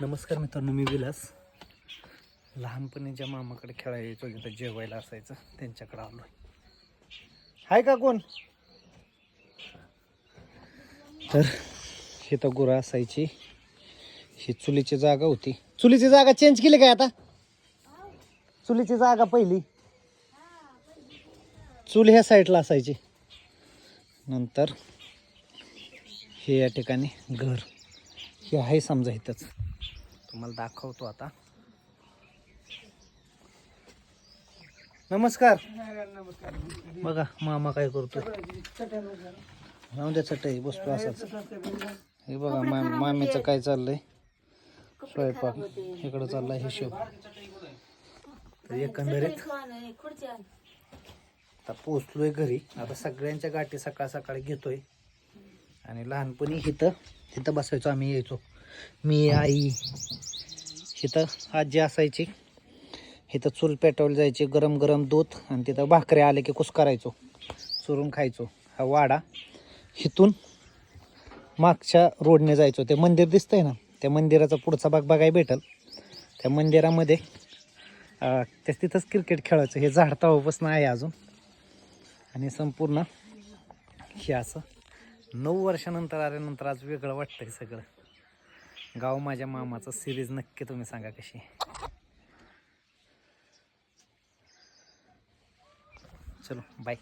नमस्कार मित्रांनो, मी विलास. लहानपणी ज्या मामाकडे खेळायचो जिथं जेवायला असायचं त्यांच्याकडे आलो आहे. का कोण? तर इथं गुरं असायची. ही चुलीची जागा होती. चुलीची जागा चेंज केली काय आता? चुलीची जागा पहिली चूल ह्या साईडला असायची. नंतर हे या ठिकाणी घर हे आहे समजा. इथंच तुम्हाला दाखवतो आता. नमस्कार. बघा मामा काय करतो. जाऊ द्या चटई बसतो असाच. हे बघा मामीचं काय चाललंय. स्वयंपाक इकडं चाललाय हिशोब. तर एकंदरीत आता पोचलोय घरी. आता सगळ्यांच्या गाठी सकाळ सकाळी घेतोय. आणि लहानपणी इथं बसायचो आम्ही. यायचो मी, आई. इथं आजी असायची. इथं चूल पेटवली जायची. गरम गरम दूध आणि तिथं भाकऱ्या आले की कुस करायचो, चुरून खायचो. हा वाडा. इथून मागच्या रोडने जायचो. ते मंदिर दिसतंय ना, त्या मंदिराचा पुढचा भाग बघायला भेटल. त्या मंदिरामध्ये तिथंच क्रिकेट खेळायचं. हे झाड तवापासून आहे अजून. आणि संपूर्ण हे असं 9 वर्षानंतर आल्यानंतर आज वेगळं वाटतंय सगळं. गाव माझ्या मामाचं सिरीज नक्की तुम्ही सांगा कशी. चलो बाय.